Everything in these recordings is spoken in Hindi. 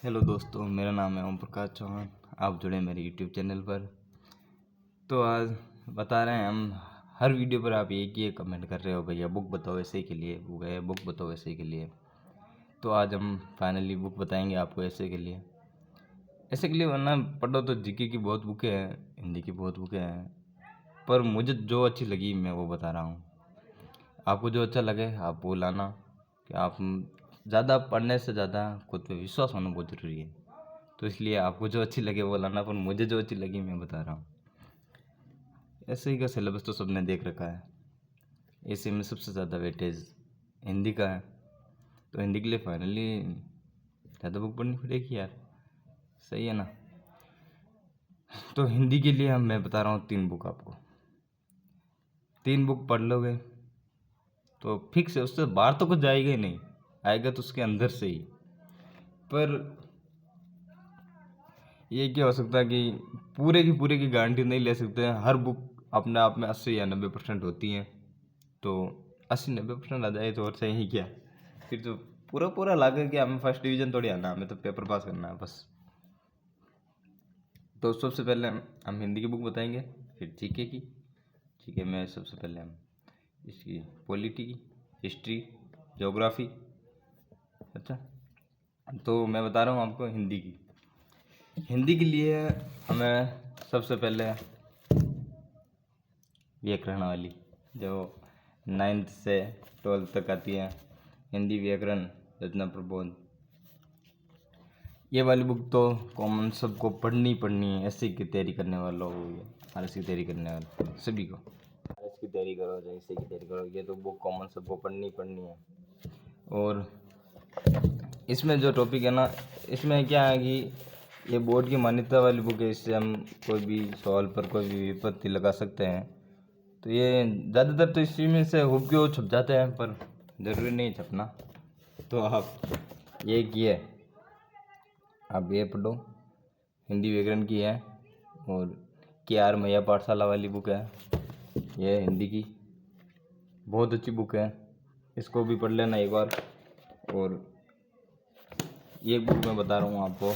हेलो दोस्तों, मेरा नाम है ओम प्रकाश चौहान। आप जुड़े मेरे यूट्यूब चैनल पर। तो आज बता रहे हैं हम, हर वीडियो पर आप एक ही कमेंट कर रहे हो, भैया बुक बताओ ऐसे के लिए, बुक बताओ ऐसे के लिए। तो आज हम फाइनली बुक बताएंगे आपको ऐसे के लिए। ऐसे के लिए वरना पढ़ो तो जीके की बहुत बुकें हैं, हिंदी की बहुत बुकें हैं, पर मुझे जो अच्छी लगी मैं वो बता रहा हूँ। आपको जो अच्छा लगे आप वो लाना। कि आप ज़्यादा पढ़ने से ज़्यादा खुद पे विश्वास होना बहुत ज़रूरी है। तो इसलिए आपको जो अच्छी लगे वो लाना, पर मुझे जो अच्छी लगी मैं बता रहा हूँ। ऐसे ही का सिलेबस तो सबने देख रखा है। ऐसे में सबसे ज़्यादा वेटेज हिंदी का है, तो हिंदी के लिए फाइनली ज़्यादा बुक पढ़नी पड़ेगी यार, सही है ना। तो हिंदी के लिए मैं बता रहा हूँ 3 बुक आपको। 3 बुक पढ़ लोगे तो फिक्स है, उससे बाहर तो कुछ जाएगा ही नहीं, आएगा तो उसके अंदर से ही। पर ये क्या हो सकता है कि पूरे की गारंटी नहीं ले सकते हैं। हर बुक अपने आप में 80 या 90% होती हैं, तो 80-90% आ जाए तो और सही ही क्या। फिर तो पूरा लागे कि हमें फर्स्ट डिवीज़न थोड़ी आना, हमें तो पेपर पास करना है बस। तो सबसे पहले हम हिंदी की बुक बताएंगे, फिर जीके की। जीके में सबसे पहले हम इसकी पॉलिटी की, हिस्ट्री, ज्योग्राफी। अच्छा, तो मैं बता रहा हूँ आपको हिंदी की। हिंदी के लिए हमें सबसे पहले व्याकरण वाली, जो 9th से 12th तक आती है, हिंदी व्याकरण रचना प्रबोध। ये वाली बुक तो कॉमन सबको पढ़नी है, ऐसे की तैयारी करने वालों को, आर एस की तैयारी करने वाले सभी को। आर एस की तैयारी करो चाहे ऐसे की तैयारी करो, ये तो बुक कॉमन सबको पढ़नी है। और इसमें जो टॉपिक है ना, इसमें क्या है कि ये बोर्ड की मान्यता वाली बुक है, इससे हम कोई भी सवाल पर कोई भी विपत्ति लगा सकते हैं। तो ये ज़्यादातर तो इसी में से हुब के वो छप जाते हैं, पर ज़रूरी नहीं छपना। तो आप ये किए, आप ये पढ़ो, हिंदी व्याकरण की है। और KR मैया पाठशाला वाली बुक है, ये हिंदी की बहुत अच्छी बुक है, इसको भी पढ़ लेना एक बार। और ये बुक मैं बता रहा हूँ आपको,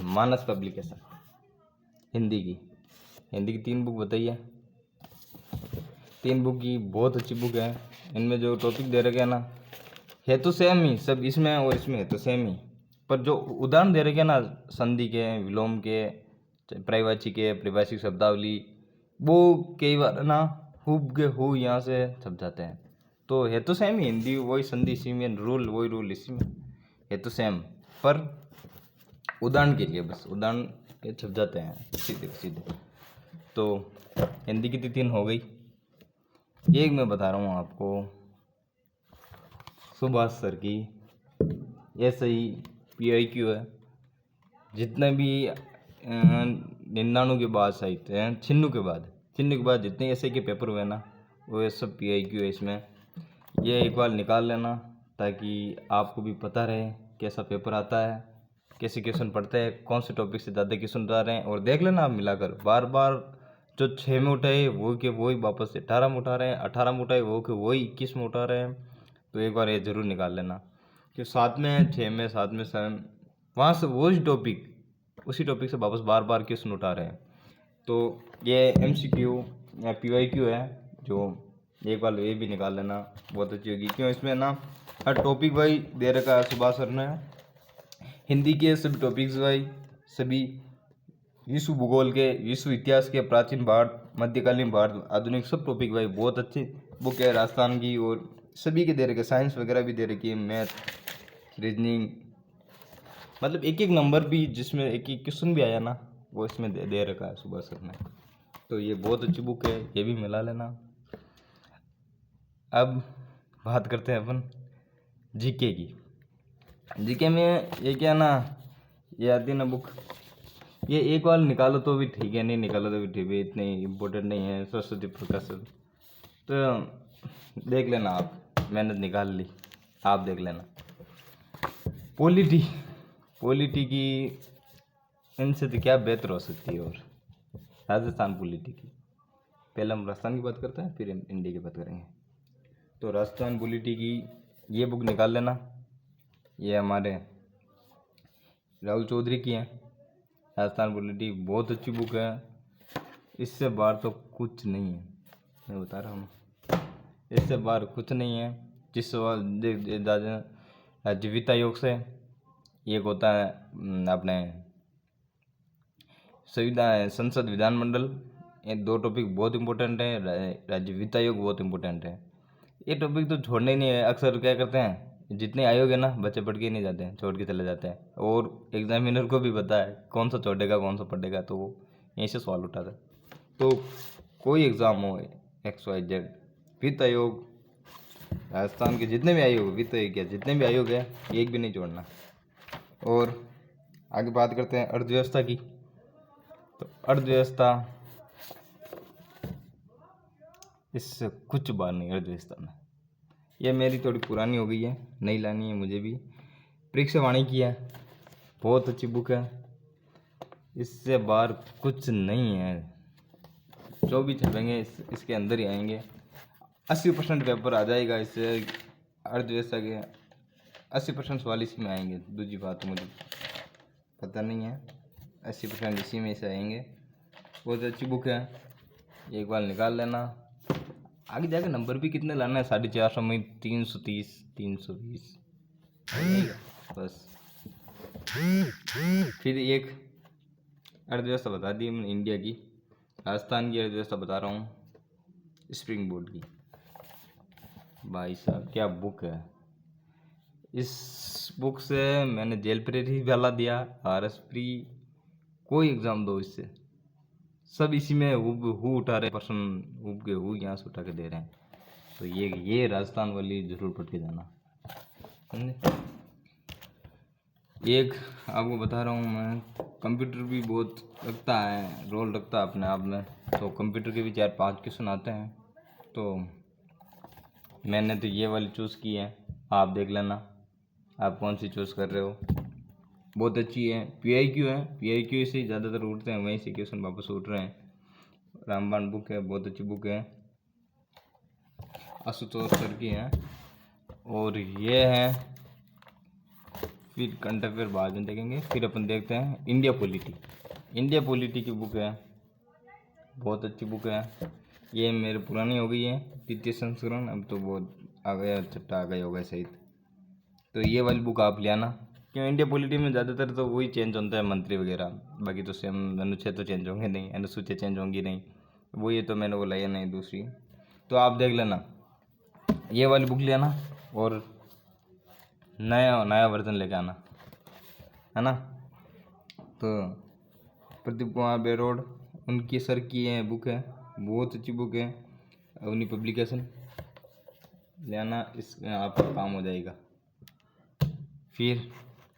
मानस पब्लिकेशन, हिंदी की। हिंदी की 3 बुक बताइए, 3 बुक की बहुत अच्छी बुक है। इनमें जो टॉपिक दे रखे हैं ना, है तो सेम ही सब इसमें और इसमें, है तो सेम ही, पर जो उदाहरण दे रखे हैं ना, संधि के, विलोम के, पर्यायवाची के, परिभाषिक शब्दावली, वो कई बार ना हुब के हु यहाँ से छप जाते हैं। तो है तो सेम ही, हिंदी वही संधि इसी में, रूल वही रूल इसी में, है तो सेम, पर उदाहरण के लिए बस उदाहरण के छप जाते हैं सीधे सीधे। तो हिंदी की 3 हो गई। एक मैं बता रहा हूँ आपको सुभाष सर की, ऐसे ही PIQ है। जितने भी 99 के बाद साहित्य हैं, छिन्नू के बाद जितने ऐसे के पेपर हुए ना, वो ये सब PIQ है इसमें। ये एक बार निकाल लेना, ताकि आपको भी पता रहे कैसा पेपर आता है, कैसे क्वेश्चन पढ़ते हैं, कौन से टॉपिक से ज़्यादा क्वेश्चन उठा रहे हैं। और देख लेना आप मिलाकर, बार बार जो 6 में उठाए वो के वही वापस से 18 में उठा रहे हैं, 18 में उठाए वो के वही 21 में उठा रहे हैं। तो एक बार ये ज़रूर निकाल लेना कि 7 में, 6 में, 7 में, 7 वहाँ से उसी टॉपिक से वापस बार बार क्वेश्चन उठा रहे हैं। तो ये MCQ या PYQ है, जो एक बार ये भी निकाल लेना, बहुत अच्छी होगी। क्यों, इसमें ना हर टॉपिक भाई दे रखा है सुभाष सर ने। हिंदी के सभी टॉपिक्स भाई, सभी विश्व भूगोल के, विश्व इतिहास के, प्राचीन भारत, मध्यकालीन भारत, आधुनिक, सब टॉपिक भाई बहुत अच्छी बुक है। राजस्थान की और सभी के दे रखे, साइंस वगैरह भी दे रखी है, मैथ, रीजनिंग, मतलब एक एक नंबर भी, जिसमें एक एक क्वेश्चन भी आया ना, वो इसमें दे रखा है सुभाष सर ने। तो ये बहुत अच्छी बुक है, ये भी मिला लेना। अब बात करते हैं अपन जीके की। जीके में ये क्या ना, ये आती है ना बुक, ये एक बार निकालो तो भी ठीक है, नहीं निकालो तो भी ठीक है, इतनी इम्पोर्टेंट नहीं है। सरस्वती प्रकाशन तो देख लेना आप, मेहनत निकाल ली, आप देख लेना। पॉलिटी की इनसे तो क्या बेहतर हो सकती है। और राजस्थान पॉलिटी की, पहले हम राजस्थान की बात करते हैं, फिर इंडिया की बात करेंगे। तो राजस्थान पॉलिटी की ये बुक निकाल लेना, ये हमारे राहुल चौधरी की है। राजस्थान पॉलिटी बहुत अच्छी बुक है, इससे बाहर तो कुछ नहीं है, मैं बता रहा हूँ, इससे बाहर कुछ नहीं है। जिस सवाल राज्य वित्त आयोग से एक होता है अपने संसद विधानमंडल, ये दो टॉपिक बहुत इंपॉर्टेंट है। राज्य वित्त आयोग बहुत इंपॉर्टेंट है, ये टॉपिक तो छोड़ने ही नहीं है। अक्सर क्या करते हैं, जितने आयोग है ना बच्चे पढ़ के नहीं जाते हैं, छोड़ के चले जाते हैं, और एग्जामिनर को भी पता है कौन सा छोड़ेगा कौन सा पढ़ेगा, तो वो यहीं से सवाल उठाता है। तो कोई एग्ज़ाम हो XYZ, वित्त आयोग, राजस्थान के जितने भी आयोग, वित्त आयोग या जितने भी आयोग है, एक भी नहीं छोड़ना। और आगे बात करते हैं अर्थव्यवस्था की। तो अर्थव्यवस्था, इससे कुछ बात नहीं अर्थव्यवस्था में। यह मेरी थोड़ी पुरानी हो गई है, नई लानी है मुझे भी। परीक्षा वाणी की है, बहुत अच्छी बुक है, इससे बाहर कुछ नहीं है। जो भी छपेंगे इसके अंदर ही आएंगे। 80% पेपर आ जाएगा इससे, अर्थव्यवस्था के 80% सवाल इसी में आएंगे। दूसरी बात मुझे पता नहीं है, 80% इसी में से आएंगे। बहुत अच्छी बुक है, एक बार निकाल लेना। आगे जाकर नंबर भी कितने लाना है, 450 में 330 320 बस। फिर एक अर्थव्यवस्था बता दी मैंने इंडिया की। राजस्थान की अर्थव्यवस्था बता रहा हूँ, स्प्रिंग बोर्ड की। भाई साहब क्या बुक है, इस बुक से मैंने जेल प्रेरी वाला दिया, RS प्री, कोई एग्ज़ाम दो इससे सब इसी में हु उठा रहे, पर्सन हुब के हु यहाँ से उठा के दे रहे हैं। तो ये राजस्थान वाली जरूर पढ़ के जाना, समझे। एक आपको बता रहा हूँ मैं, कंप्यूटर भी बहुत रखता है, रोल रखता है अपने आप में। तो कंप्यूटर के भी 4-5 क्वेश्चन आते हैं, तो मैंने तो ये वाली चूज़ की है, आप देख लेना आप कौन सी चूज़ कर रहे हो। बहुत अच्छी है, PIQ है, PIQ से ज़्यादातर उठते हैं, वहीं से क्वेश्चन वापस उठ रहे हैं। रामबाण बुक है, बहुत अच्छी बुक है, आशुतोष सर की है। और ये है, फिर करंट अफेयर बाद में देखेंगे। फिर अपन देखते हैं इंडिया पॉलिटी। इंडिया पॉलिटी की बुक है, बहुत अच्छी बुक है। ये मेरे पुरानी हो गई है, 3य संस्करण, अब तो बहुत आ गया, छठा आ गया होगा शायद। तो ये वाली बुक आप ले आना, क्यों इंडिया पॉलिटी में ज़्यादातर तो वही चेंज होता है, मंत्री वगैरह, बाकी तो सेम अनुच्छेद तो चेंज होंगे नहीं, अनुसूचियाँ चेंज होंगी नहीं, वो ये तो मैंने वो लाया नहीं दूसरी। तो आप देख लेना, ये वाली बुक ले आना और नया वर्जन लेके आना, है ना। तो प्रदीप कुमार बेरोड, उनकी सर की है बुक है, बहुत अच्छी बुक है, अवनी पब्लिकेशन, ले आना, इस आपका काम हो जाएगा। फिर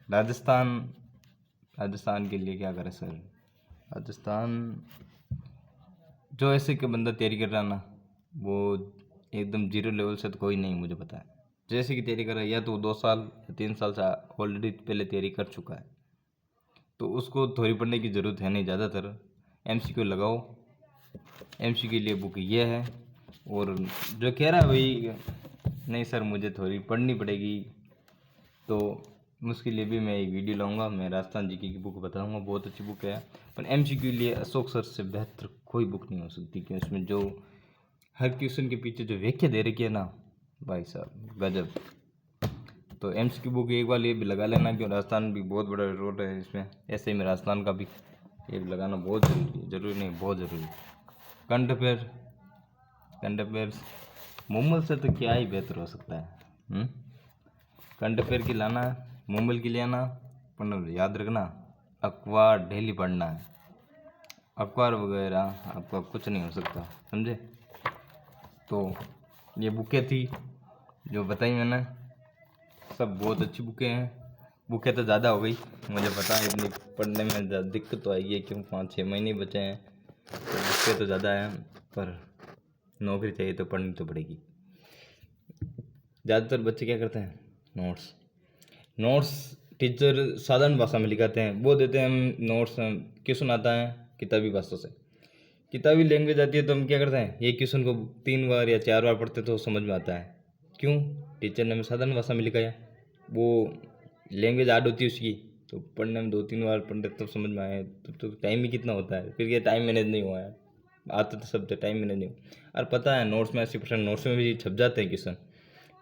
राजस्थान के लिए क्या करें सर, राजस्थान जो ऐसे के बंदा तैयारी कर रहा ना, वो एकदम जीरो लेवल से तो कोई नहीं, मुझे पता है। जैसे कि तैयारी कर रहा है, या तो 2 साल या 3 साल से ऑलरेडी पहले तैयारी कर चुका है, तो उसको थोड़ी पढ़ने की ज़रूरत है नहीं। ज़्यादातर MCQ लगाओ, MCQ के लिए बुक ये है। और जो कह रहा है वही, नहीं सर मुझे थोड़ी पढ़नी पड़ेगी, तो उसके लिए भी मैं एक वीडियो लाऊंगा, मैं राजस्थान GK की बुक बताऊंगा, बहुत अच्छी बुक है। पर MCQ के लिए अशोक सर से बेहतर कोई बुक नहीं हो सकती, कि उसमें जो हर क्वेश्चन के पीछे जो व्याख्या दे रखी है ना, भाई साहब गजब। तो MCQ बुक एक बार ये भी लगा लेना, क्यों राजस्थान भी बहुत बड़ा रोल है इसमें, ऐसे ही में राजस्थान का भी ये भी लगाना बहुत जरूरी है, जरूरी नहीं बहुत ज़रूरी। करंट अफेयर्स मुंबई से तो क्या ही बेहतर हो सकता है। करंट अफेयर की लाना है, मुंबई की ले आना, पर याद रखना अखबार डेली पढ़ना है, अखबार वगैरह आपका कुछ नहीं हो सकता, समझे। तो ये बुकें थी जो बताई मैंने, सब बहुत अच्छी बुकें हैं। बुकें तो ज़्यादा हो गई, मुझे पता है, इतनी पढ़ने में ज़्यादा दिक्कत तो आएगी, क्यों 5-6 महीने बचे हैं, तो बुकें तो ज़्यादा हैं, पर नौकरी चाहिए तो पढ़नी तो पड़ेगी। ज़्यादातर बच्चे क्या करते हैं, नोट्स टीचर साधारण भाषा में लिखाते हैं, वो देते हैं हम नोट्स, क्वेश्चन आता है किताबी भाषा से, किताबी लैंग्वेज आती है, तो हम क्या करते हैं, ये क्वेश्चन को 3 बार या 4 बार पढ़ते तो समझ में आता है। क्यों, टीचर ने हमें साधारण भाषा में लिखाया, वो लैंग्वेज ऐड होती है उसकी, तो पढ़ने में 2-3 बार पढ़े तब समझ में आया। तो टाइम ही कितना होता है, फिर ये टाइम मैनेज नहीं हुआ है। आता तो सब टाइम मैनेज नहीं हुआ। और पता है नोट्स में 80% नोट्स में भी छप जाते हैं क्वेश्चन,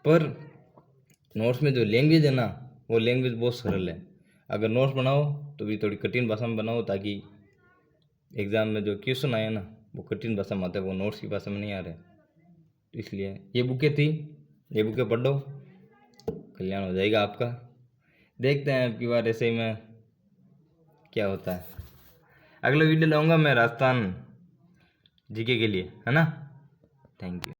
पर नोट्स में जो लैंग्वेज है ना, वो लैंग्वेज बहुत सरल है। अगर नोट्स बनाओ तो भी थोड़ी कठिन भाषा में बनाओ, ताकि एग्ज़ाम में जो क्वेश्चन आए ना वो कठिन भाषा में आते हैं, वो नोट्स की भाषा में नहीं आ रहे। तो इसलिए ये बुकें थी, ये बुकें पढ़ो, कल्याण हो जाएगा आपका। देखते हैं अब की बार ऐसे ही मैं क्या होता है। अगला वीडियो लाऊंगा मैं राजस्थान जीके के लिए, है ना। Thank you.